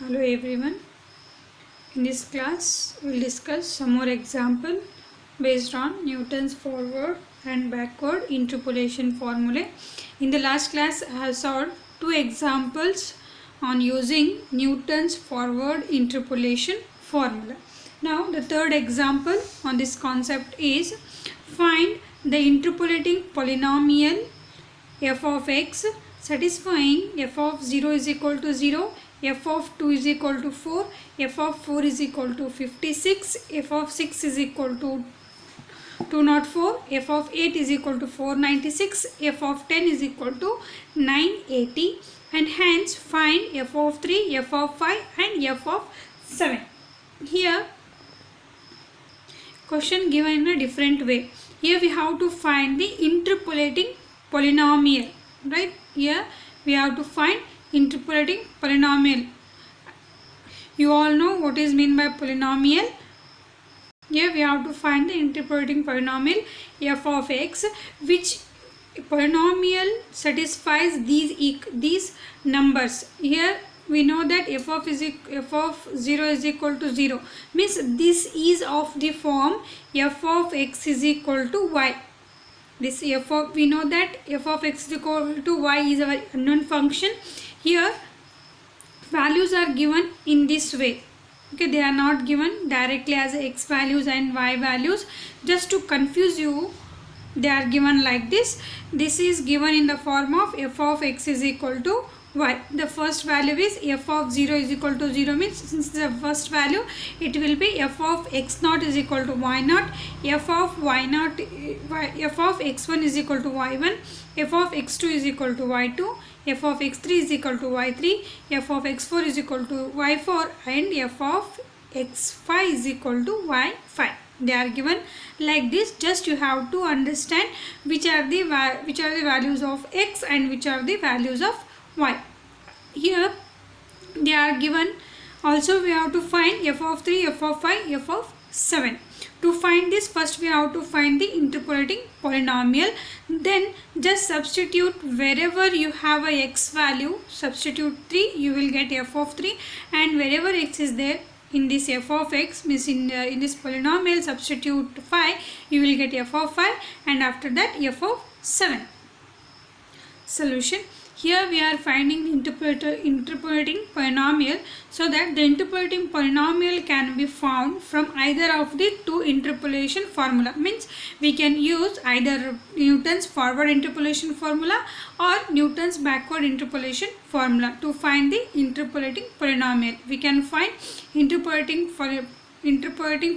Hello everyone. In this class, we will discuss some more example based on Newton's forward and backward interpolation formula. In the last class, I have solved two examples on using Newton's forward interpolation formula. Now, the third example on this concept is find the interpolating polynomial f of x satisfying f of 0 is equal to 0, f of 2 is equal to 4, f of 4 is equal to 56, f of 6 is equal to 204, f of 8 is equal to 496, f of 10 is equal to 980, and hence find f of 3, f of 5 and f of 7. Here question given in a different way. Here we have to find the interpolating polynomial, right? Here we have to find interpolating polynomial. You all know what is meant by polynomial. Here we have to find the interpolating polynomial f of x, which polynomial satisfies these numbers. Here we know that f of 0 is equal to 0, means this is of the form f of x is equal to y. This we know that f of x is equal to y is our unknown function. Here values are given in this way. Okay, they are not given directly as x values and y values. Just to confuse you, they are given like this. This is given in the form of f of x is equal to y. The first value is f of 0 is equal to 0, means since the first value it will be f of x naught is equal to y naught, f of y naught, f of x1 is equal to y1, f of x2 is equal to y2, f of x3 is equal to y3, f of x4 is equal to y4, and f of x5 is equal to y5. They are given like this. Just you have to understand which are the values of x and which are the values of y. Here they are given. Also we have to find f of 3, f of 5, f of 7. To find this, first we have to find the interpolating polynomial. Then just substitute wherever you have a x value, substitute 3, you will get f of 3, and wherever x is there in this f of x, means in this polynomial, substitute 5, you will get f of 5, and after that f of 7. Solution. Here we are finding the interpolating polynomial, so that the interpolating polynomial can be found from either of the two interpolation formula. Means we can use either Newton's forward interpolation formula or Newton's backward interpolation formula to find the interpolating polynomial. We can find interpolating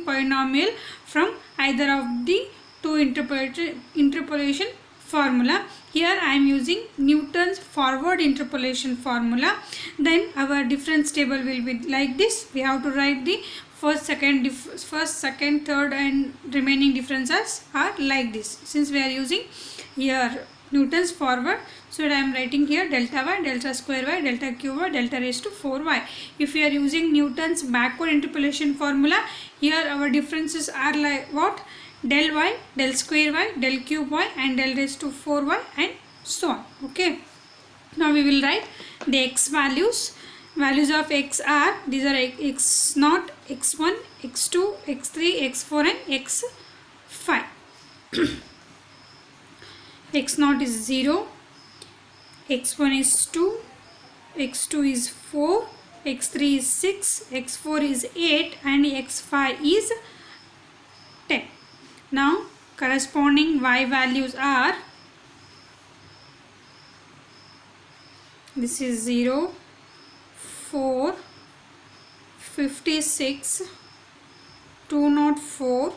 polynomial from either of the two interpolation formula. Here I am using Newton's forward interpolation formula. Then our difference table will be like this. We have to write the first, second, third and remaining differences are like this. Since we are using here Newton's forward, so I am writing here delta y, delta square y, delta cube y, delta raised to 4y. If we are using Newton's backward interpolation formula, here our differences are like what? Del y, del square y, del cube y, and del raised to 4y, and so on. Okay. Now we will write the x values. Values of x are, these are x naught, x1, x2, x3, x4 and x5. x naught is 0, x1 is 2, x2 is 4, x3 is 6, x4 is 8, and x5 is 10. Now corresponding y values are, this is 0, 4, 56, 204,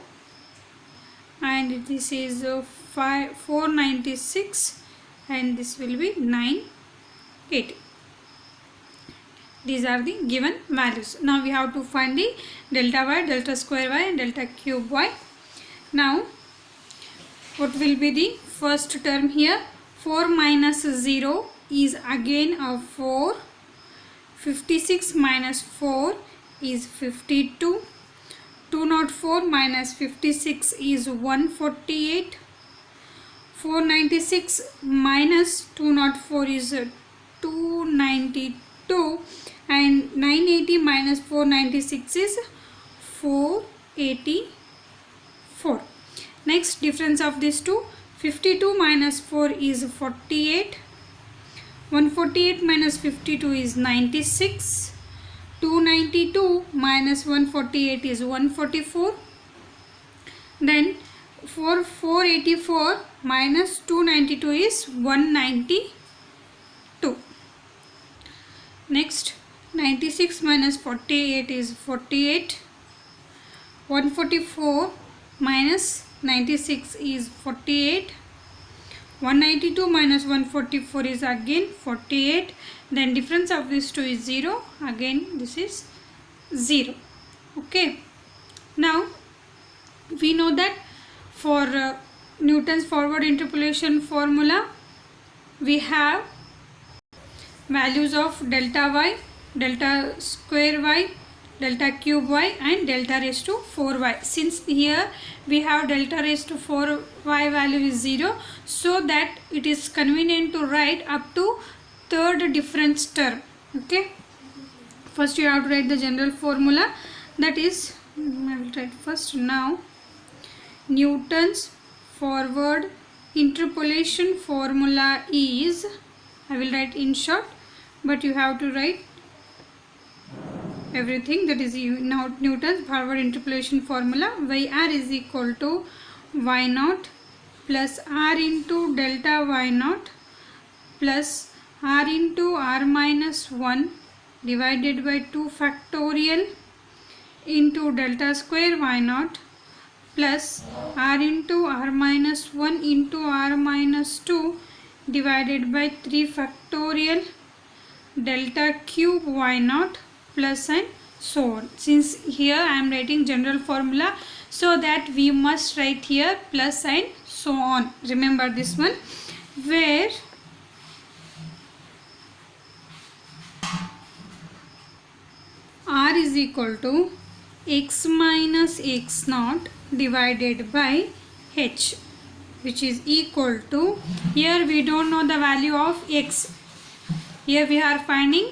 and this is 496, and this will be 980. These are the given values. Now we have to find the delta y, delta square y and delta cube y. Now what will be the first term here? 4 minus 0 is again a 4. 56 minus 4 is 52. 204 minus 56 is 148. 496 minus 204 is 292, and 980 minus 496 is 484. Next, difference of these two, 52 minus 4 is 48. 148 minus 52 is 96. 292 minus 148 is 144. Then 484 minus 292 is 192. Next, 96 minus 48 is 48. 144 minus 96 is 48. 192 minus 144 is again 48. Then difference of these two is 0. Again this is 0. Okay. Now we know that for Newton's forward interpolation formula, we have values of delta y, delta square y, delta cube y and delta raised to 4y. Since here we have delta raised to 4y value is 0, so that it is convenient to write up to third difference term. Okay. First you have to write the general formula, that is, I will write first. Now Newton's forward interpolation formula is, I will write in short, but you have to write everything. That is now Newton's forward interpolation formula, yr is equal to y naught plus r into delta y naught plus r into r minus 1 divided by 2 factorial into delta square y naught plus r into r minus 1 into r minus 2 divided by 3 factorial delta cube y naught plus and so on. Since here I am writing general formula, so that we must write here plus and so on. Remember this one, where r is equal to x minus x naught divided by h, which is equal to, here we don't know the value of x. Here we are finding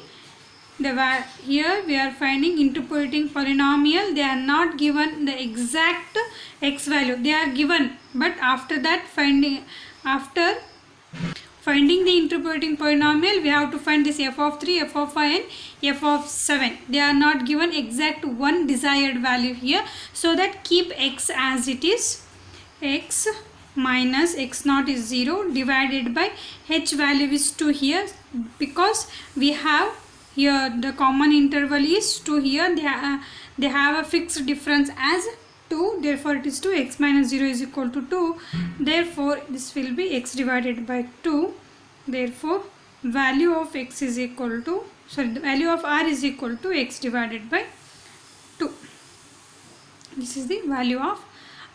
interpolating polynomial. They are not given the exact x value. They are given, but after that after finding the interpolating polynomial, we have to find this f of 3, f of 5 and f of 7. They are not given exact one desired value here, so that keep x as it is. X minus x naught is 0 divided by h value is 2 here, because we have here the common interval is 2 here. They have a fixed difference as 2, therefore it is 2. X minus 0 is equal to 2, therefore this will be x divided by 2. Therefore value of x is equal to, the value of r is equal to x divided by 2. This is the value of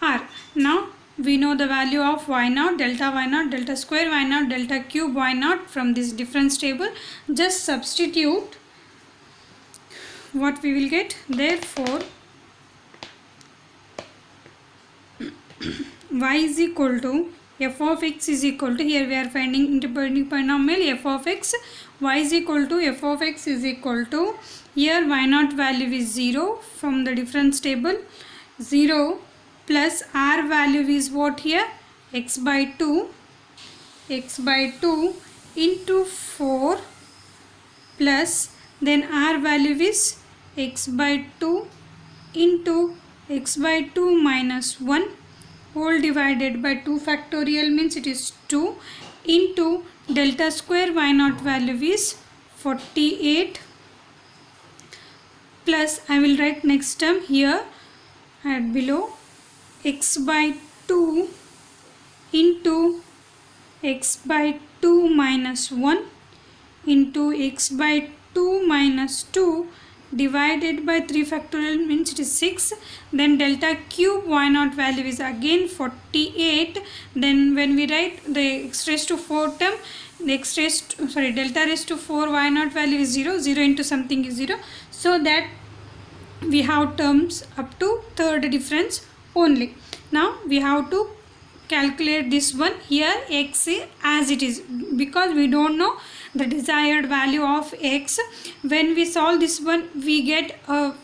r. Now we know the value of y naught, delta square y naught, delta cube y naught from this difference table. Just substitute what we will get. Therefore y is equal to f of x is equal to, here we are finding interpolating polynomial f of x, y is equal to f of x is equal to, here y naught value is 0 from the difference table, 0 plus r value is what here, x by 2 into 4 plus then r value is x by 2 into x by 2 minus 1 whole divided by 2 factorial means it is 2 into delta square y naught value is 48 plus, I will write next term here at below, x by 2 into x by 2 minus 1 into x by 2 minus 2 divided by 3 factorial means it is 6. Then delta cube y naught value is again 48. Then when we write the x raised to 4 term, the delta raised to 4 y naught value is 0. 0 into something is 0. So that we have terms up to third difference only. Now we have to calculate this one. Here x as it is, because we don't know the desired value of x. When we solve this one, we get a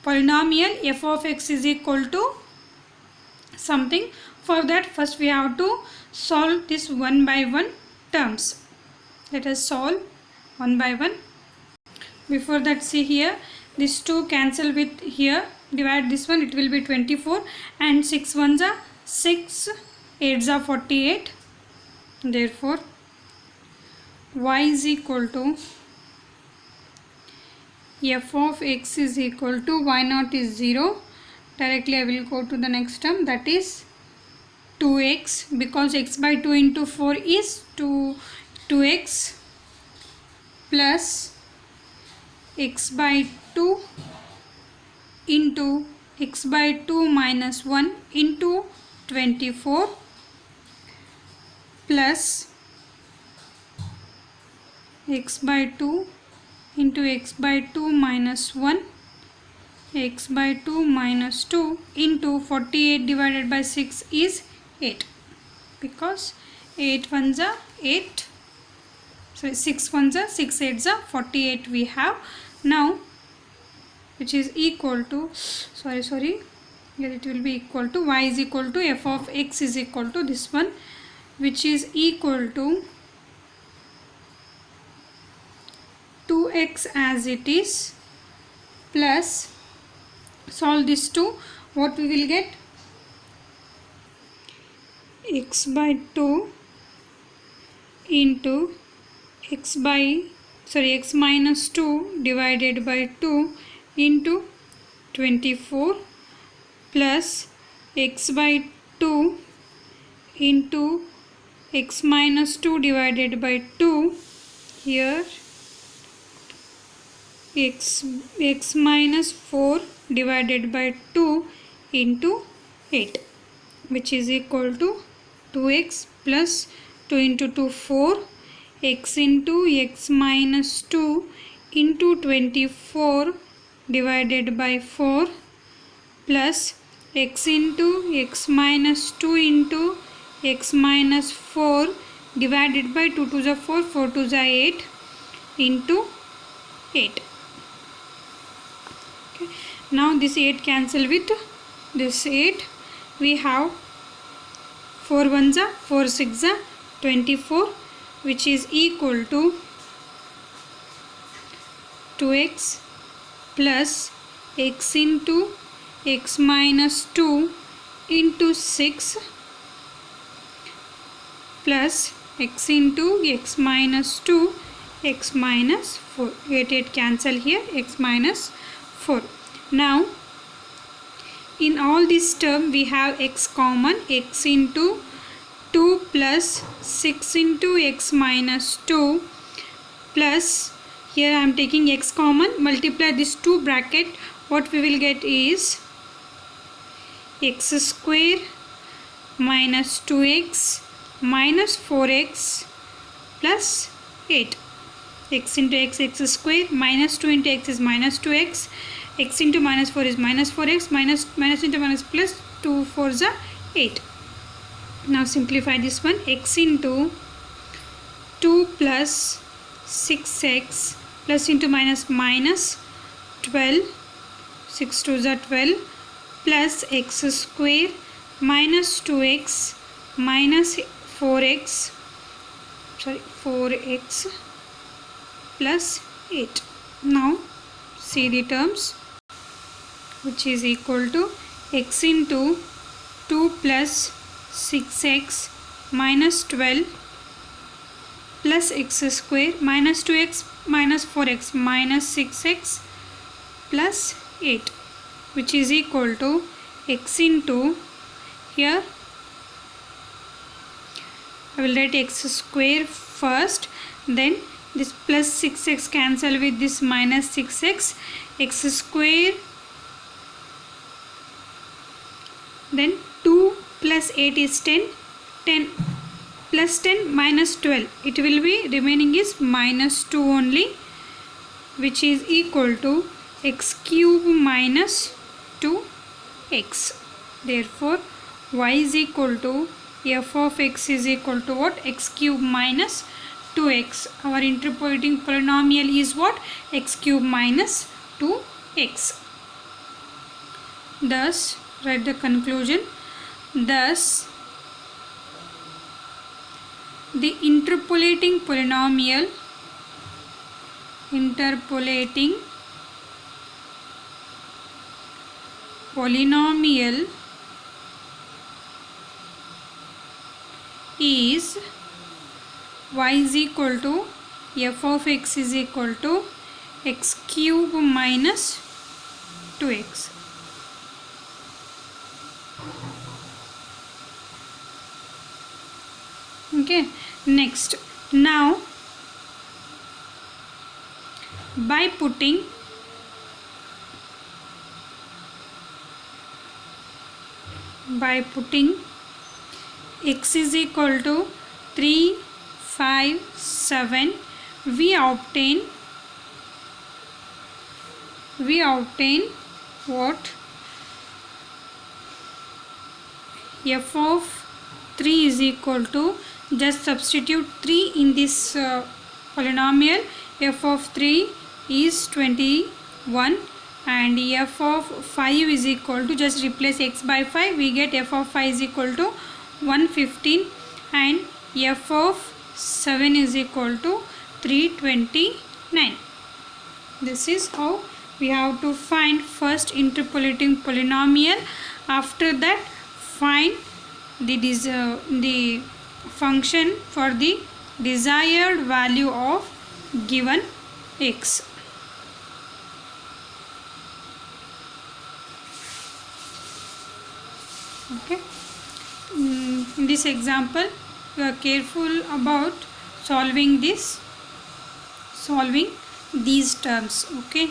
polynomial f of x is equal to something. For that, first we have to solve this one by one terms. Let us solve one by one. Before that, see here, this 2 cancel with here, divide this one, it will be 24, and 6 ones are 6, 8s are 48. Therefore, y is equal to f of x is equal to y naught is 0. Directly I will go to the next term, that is 2x, because x by 2 into 4 is 2x plus x by 2 into x by 2 minus 1 into 24 plus x by 2 into x by 2 minus 1, x by 2 minus 2 into 48 divided by 6 is 8, because 8 ones are 8, sorry 6 ones are 6, 8s are 48 we have now, which is equal to, here it will be equal to, y is equal to f of x is equal to this one, which is equal to 2x as it is plus, solve this 2, what we will get, x by 2 into x minus 2 divided by 2 into 24 plus x by 2 into x minus 2 divided by 2, here x minus 4 divided by 2 into 8, which is equal to 2x plus 2 into 2 4, x into x minus 2 into 24 divided by 4 plus x into x minus 2 into x minus 4 divided by 2 to the 4, 4 to the 8 into 8. Okay. Now this 8 cancel with this 8. We have 4 ones are 4 6 are 24, which is equal to 2x plus x into x minus 2 into 6 plus x into x minus 2 x minus 4. 8 cancel here, x minus 4. Now in all this term we have x common, x into 2 plus 6 into x minus 2 plus, here I am taking x common, multiply this 2 bracket, what we will get is x square minus 2x minus 4x plus 8. X into x, x square, minus 2 into x is minus 2x, x into minus 4 is minus 4x, minus into minus plus 2 4s are 8. Now simplify this one, x into 2 plus 6x plus into minus minus 12, 6 2s are 12 plus x square minus 2x minus 4x plus 8. Now see the terms, which is equal to x into 2 plus 6x minus 12 plus x square minus 2x minus 4x minus 6x plus 8, which is equal to x into, here I will write x square first, then this plus 6x cancel with this minus 6x, x square, then 2 plus 8 is 10, 10 plus 10 minus 12, it will be remaining is minus 2 only, which is equal to x cube minus 2x. Therefore y is equal to f of x is equal to what, x cube minus 2x. Our interpolating polynomial is what? X cube minus 2x. Thus, write the conclusion. Thus, the interpolating polynomial is y is equal to f of x is equal to x cube minus 2x. Okay, next, now by putting x is equal to 3, 5, 7, we obtain what? F of 3 is equal to, just substitute 3 in this polynomial. F of 3 is 21 and f of 5 is equal to, just replace x by 5, we get f of 5 is equal to 115 and f of 7 is equal to 329. This is how we have to find first interpolating polynomial. After that, find the function for the desired value of given x. Okay. In this example, you are careful about solving these terms. Okay.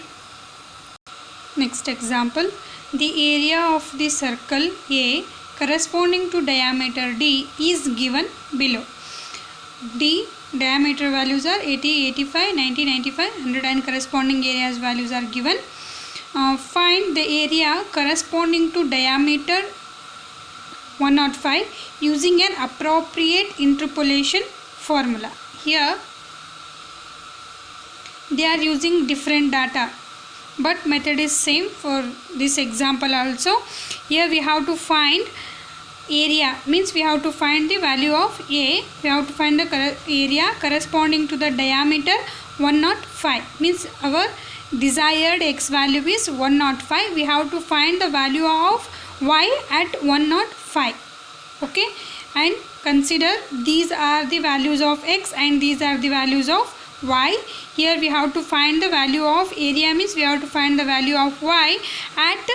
Next example, the area of the circle A corresponding to diameter D is given below. D diameter values are 80, 85, 90, 95, 100 and corresponding areas values are given. Find the area corresponding to diameter 105 using an appropriate interpolation formula. Here they are using different data, but method is same for this example also. Here we have to find area, means we have to find the value of A, we have to find the area corresponding to the diameter 105, means our desired x value is 105, we have to find the value of y at 105. Okay, and consider these are the values of x and these are the values of y. Here we have to find the value of area, means we have to find the value of y at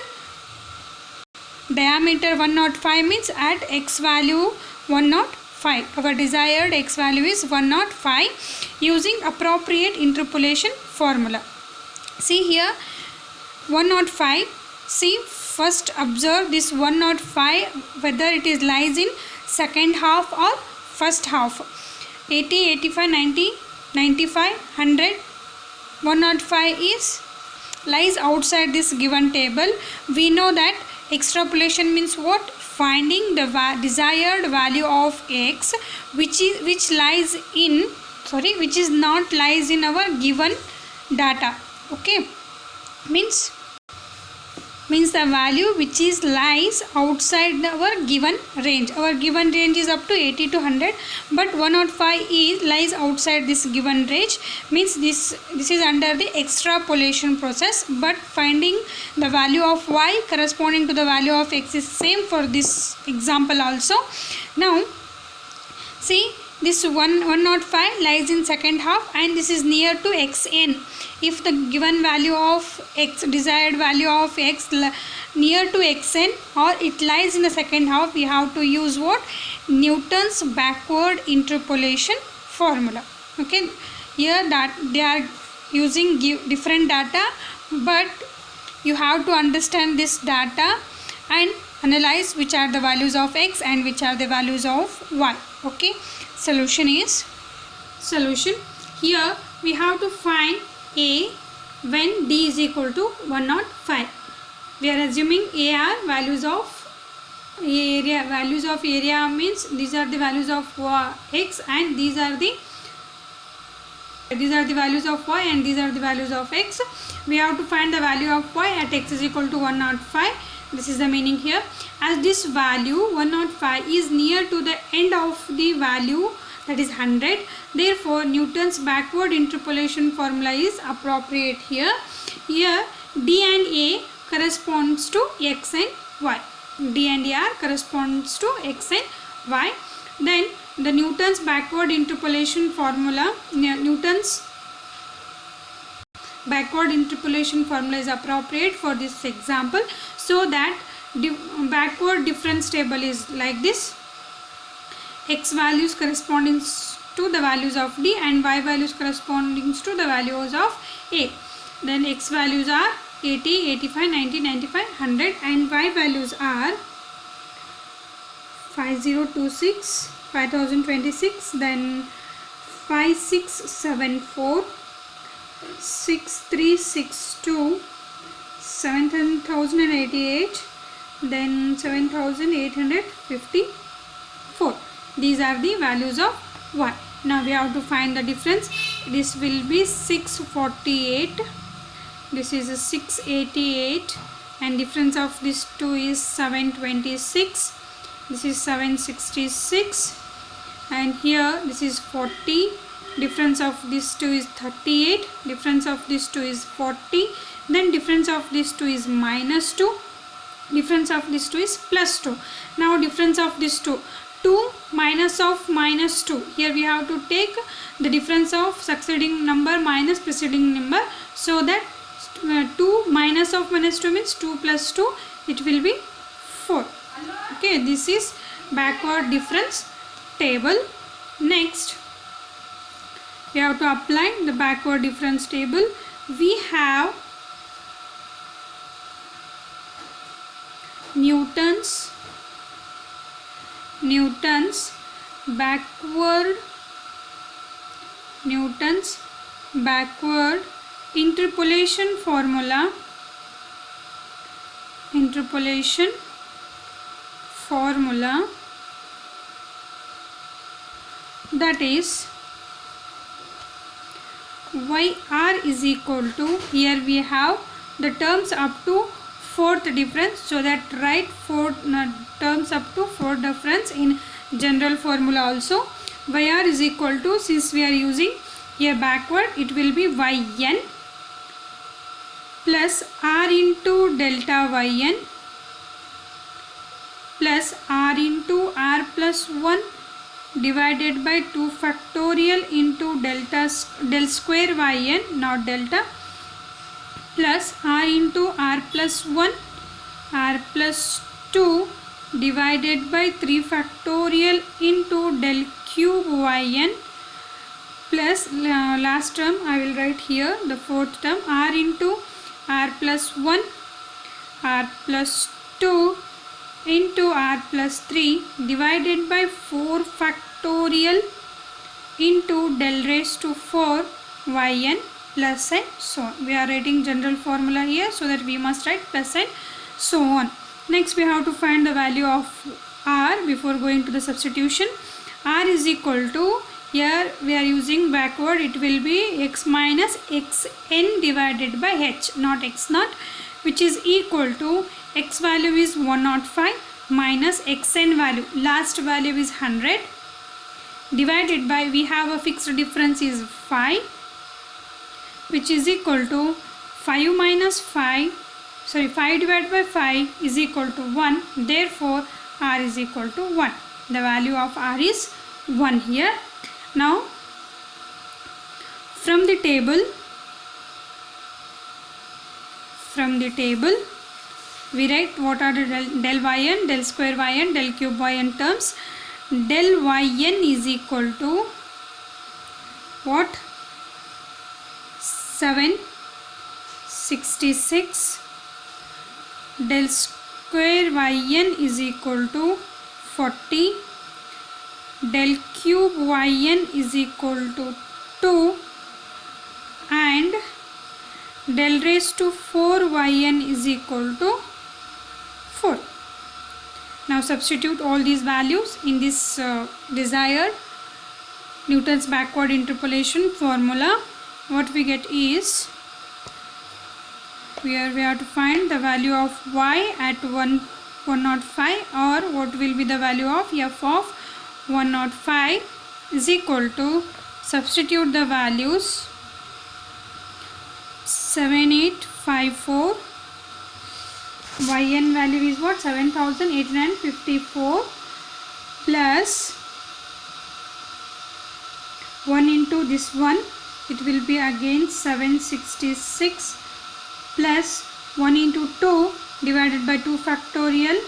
diameter 105, means at x value 105. Our desired x value is 105 using appropriate interpolation formula. See here 105. See, first observe this 105 whether it is lies in second half or first half. 80, 85, 90, 95, 100, 105 is lies outside this given table. We know that extrapolation means what? Finding the desired value of x which is not lies in our given data. Okay, means the value which is lies outside our given range. Our given range is up to 80 to 100, but 105 is lies outside this given range, means this is under the extrapolation process. But finding the value of y corresponding to the value of x is same for this example also. Now see, this 105 lies in second half and this is near to xn. If the given value of x, desired value of x near to xn or it lies in the second half, we have to use what? Newton's backward interpolation formula. Okay, here that they are using different data, but you have to understand this data and analyze which are the values of x and which are the values of y. Okay, solution here we have to find A when D is equal to 105. We are assuming A are values of area, means these are the values of x and these are the These are the values of y and these are the values of x. We have to find the value of y at x is equal to 105. This is the meaning here. As this value 105 is near to the end of the value, that is 100, therefore Newton's backward interpolation formula is appropriate here. Here d and a corresponds to x and y. D and a are corresponds to x and y. Then the Newton's backward interpolation formula, Newton's backward interpolation formula is appropriate for this example, so that backward difference table is like this: x values corresponding to the values of d and y values corresponding to the values of a. Then x values are 80, 85, 90, 95, 100 and y values are 5026, 5026, then 5674, 6362, 7088, then 7854. These are the values of y. Now we have to find the difference. This will be 648, this is a 688, and difference of these two is 726, this is 766, and here this is 40, difference of these two is 38, difference of these two is 40, then difference of these two is minus 2, difference of these two is plus 2. Now difference of these two, 2 minus of minus 2, here we have to take the difference of succeeding number minus preceding number, so that 2 minus of minus 2 means 2 plus 2, it will be 4. Okay, this is backward difference table. Next we have to apply the backward difference table. We have Newton's backward interpolation formula, that is yr is equal to, here we have the terms up to fourth difference, so that write terms up to fourth difference in general formula also. Yr is equal to, since we are using here backward, it will be yn plus r into delta yn plus r into r plus 1 divided by 2 factorial into del square yn, not delta, plus r into r plus 1 r plus 2 divided by 3 factorial into del cube yn, plus last term I will write here, the fourth term, r into r plus 1 r plus 2 into r plus 3 divided by 4 factorial into del raised to 4 yn plus and so on. We are writing general formula here, so that we must write plus and so on. Next we have to find the value of r before going to the substitution. R is equal to, here we are using backward, it will be x minus xn divided by h, not x naught, which is equal to, x value is 105 minus xn value, last value is 100, divided by, we have a fixed difference is 5, which is equal to 5 divided by 5 is equal to 1, therefore r is equal to 1. The value of r is 1 here. Now from the table we write what are the del yn, del square yn, del cube yn terms. Del yn is equal to what? 766. Del square yn is equal to 40. Del cube yn is equal to 2 and del raised to 4 yn is equal to 4. Now substitute all these values in this desired Newton's backward interpolation formula, what we get is, here we have to find the value of y at 105, or what will be the value of f of 105 is equal to, substitute the values 7854, yn value is what, 7854 plus 1 into this one, it will be again 766 plus 1 into 2 divided by 2 factorial,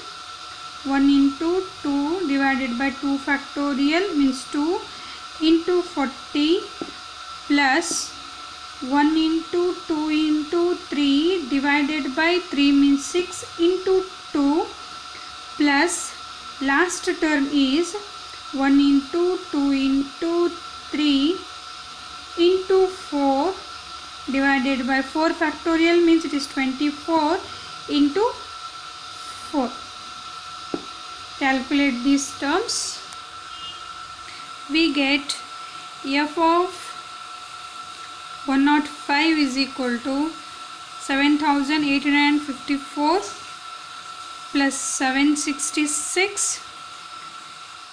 1 into 2 divided by 2 factorial means 2 into 40 plus 1 into 2 into 3 divided by 3 means 6 into 2 plus last term is 1 into 2 into 3 into 4 divided by 4 factorial means it is 24 into 4. Calculate these terms. We get f of 105 is equal to 7854 plus 766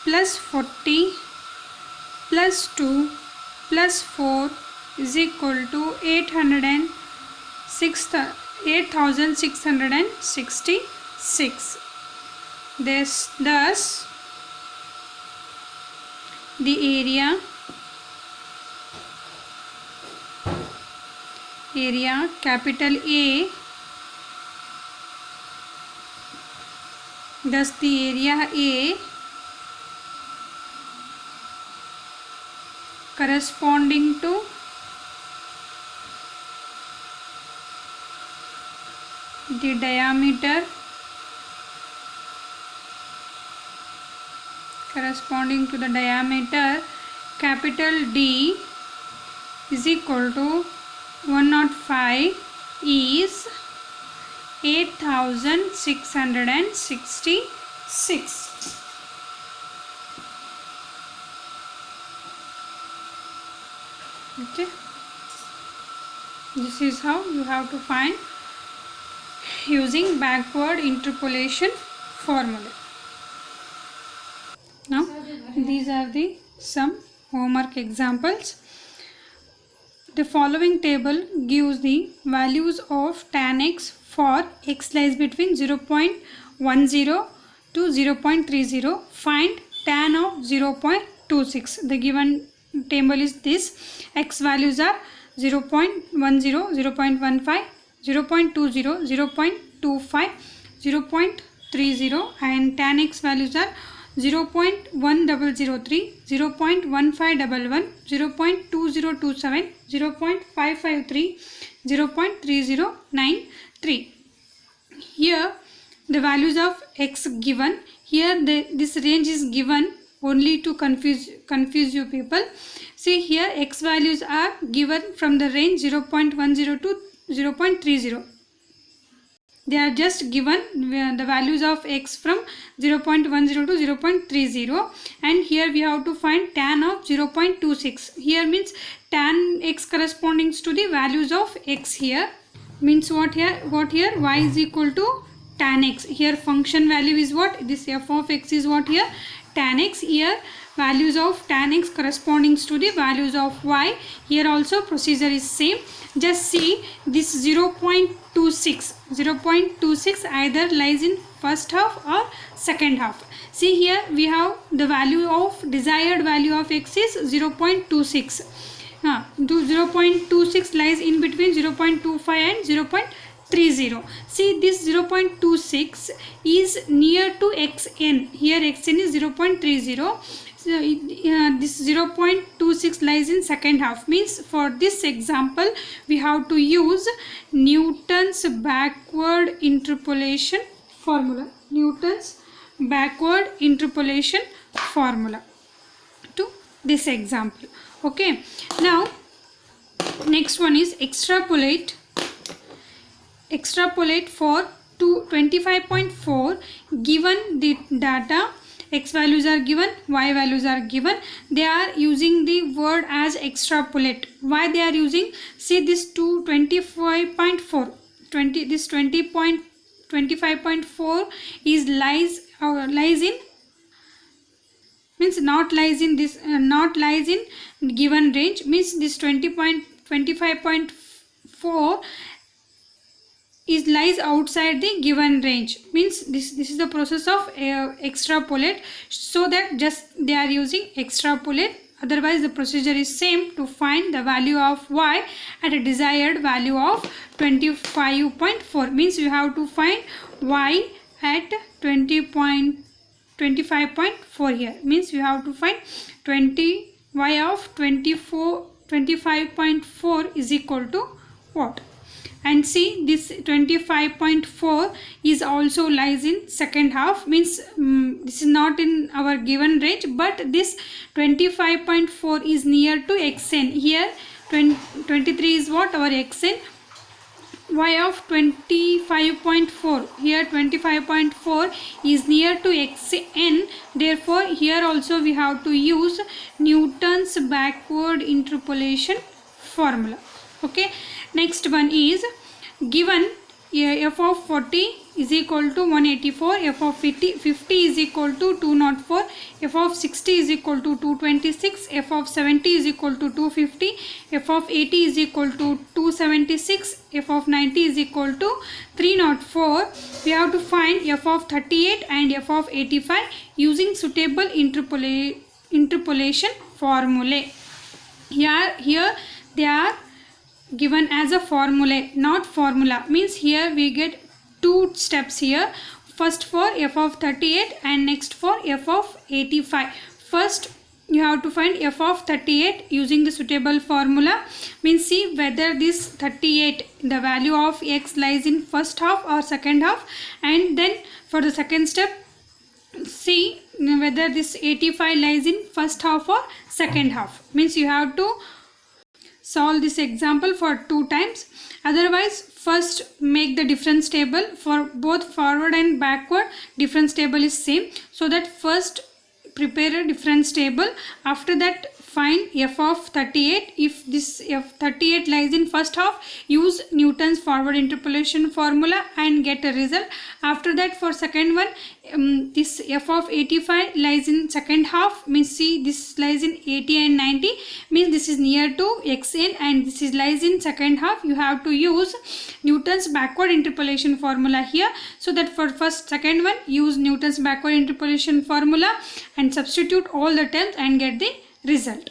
plus 40 plus 2 plus 4 is equal to 8666. Thus the area capital A, thus the area A corresponding to the diameter capital D is equal to 105 is 8666. Okay, this is how you have to find using backward interpolation formula. Now these are the some homework examples. The following table gives the values of tan x for x lies between 0.10 to 0.30. Find tan of 0.26. The given table is this. X values are 0.10, 0.15, 0.20, 0.25, 0.30, and tan x values are 0.1003, 0.1511, 0.2027, 0.553, 0.3093. Here the values of x given. Here this range is given only to confuse you people. See here x values are given from the range 0.10 to 0.30. They are just given the values of x from 0.10 to 0.30, and here we have to find tan of 0.26. Here means tan x corresponding to the values of x. Here means what here? Y is equal to tan x. Here function value is what? This f of x is what here? Tan x. Here values of tan x corresponding to the values of y. Here also procedure is same. Just see this 0.26 either lies in first half or second half. See here we have the value of desired value of x is 0.26. 0.26 lies in between 0.25 and 0.30. See this 0.26 is near to xn. Here xn is 0.30. So this 0.26 lies in second half. Means for this example we have to use Newton's backward interpolation formula. Newton's backward interpolation formula to this example. Okay. Now next one is extrapolate for 25.4. Given the data x values are given, y values are given. They are using the word as extrapolate. Why they are using? See this 25.4, this 20.25.4 is lies in, means not lies in this, not lies in given range, means this 20.25.4 is lies outside the given range, means this is the process of extrapolate, so that just they are using extrapolate. Otherwise the procedure is same to find the value of y at a desired value of 25.4, means you have to find y at 20.25.4 here, means you have to find y of 25.4 is equal to what? And see this 25.4 is also lies in second half, means this is not in our given range, but this 25.4 is near to xn. Here 23 is what? Our xn. Y of 25.4, here 25.4 is near to xn, therefore here also we have to use Newton's backward interpolation formula. Okay, next one is given f of 40 is equal to 184, f of 50 is equal to 204, f of 60 is equal to 226, f of 70 is equal to 250, f of 80 is equal to 276, f of 90 is equal to 304. We have to find f of 38 and f of 85 using suitable interpolation formulae. Here they are given as a formulae, not formula, means here we get two steps here, first for f of 38 and next for f of 85. First you have to find f of 38 using the suitable formula, means see whether this 38, the value of x lies in first half or second half, and then for the second step see whether this 85 lies in first half or second half, means you have to solve this example for 2 times. Otherwise first make the difference table for both forward and backward. Difference table is same, so that first prepare a difference table, after that find f of 38. If this f 38 lies in first half, use Newton's forward interpolation formula and get a result. After that for second one, this f of 85 lies in second half, means see this lies in 80 and 90, means this is near to xn, and this is lies in second half. You have to use Newton's backward interpolation formula here, so that for second one use Newton's backward interpolation formula and substitute all the terms and get the result.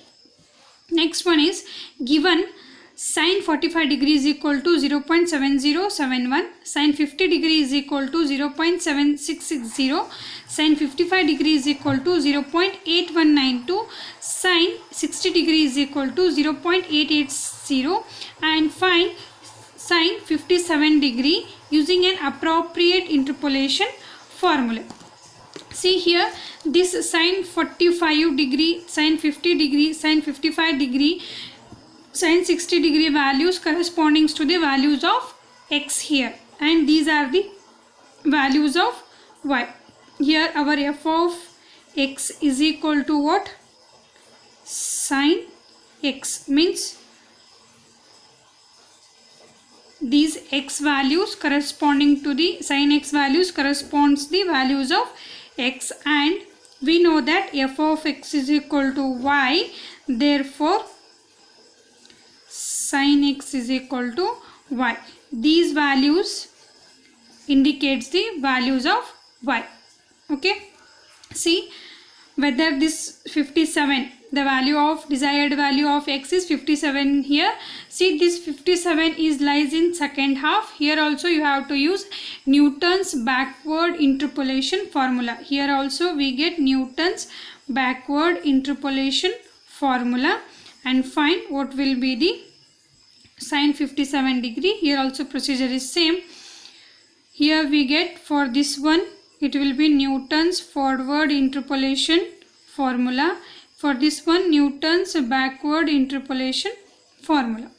Next one is given sin 45 degree is equal to 0.7071, sin 50 degree is equal to 0.7660, sin 55 degree is equal to 0.8192, sin 60 degree is equal to 0.880, and find sin 57 degree using an appropriate interpolation formula. See here, this sin 45 degree, sin 50 degree, sin 55 degree, sin 60 degree values corresponding to the values of x here, and these are the values of y. Here our f of x is equal to what? Sin x, means these x values corresponding to the sin x values corresponds the values of x, and we know that f of x is equal to y, therefore sin x is equal to y. These values indicates the values of y. Okay, see whether this 57, the value of desired value of x is 57 here. See this 57 is lies in second half. Here also you have to use Newton's backward interpolation formula. Here also we get Newton's backward interpolation formula and find what will be the sin 57 degree. Here also procedure is same. Here we get for this one it will be Newton's forward interpolation formula. For this one Newton's backward interpolation formula.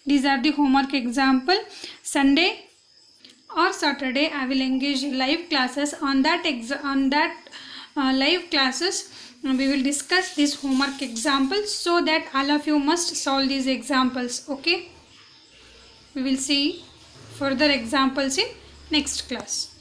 These are the homework example. Sunday or Saturday I will engage live classes on that live classes we will discuss these homework examples, so that all of you must solve these examples. Okay, we will see further examples in next class.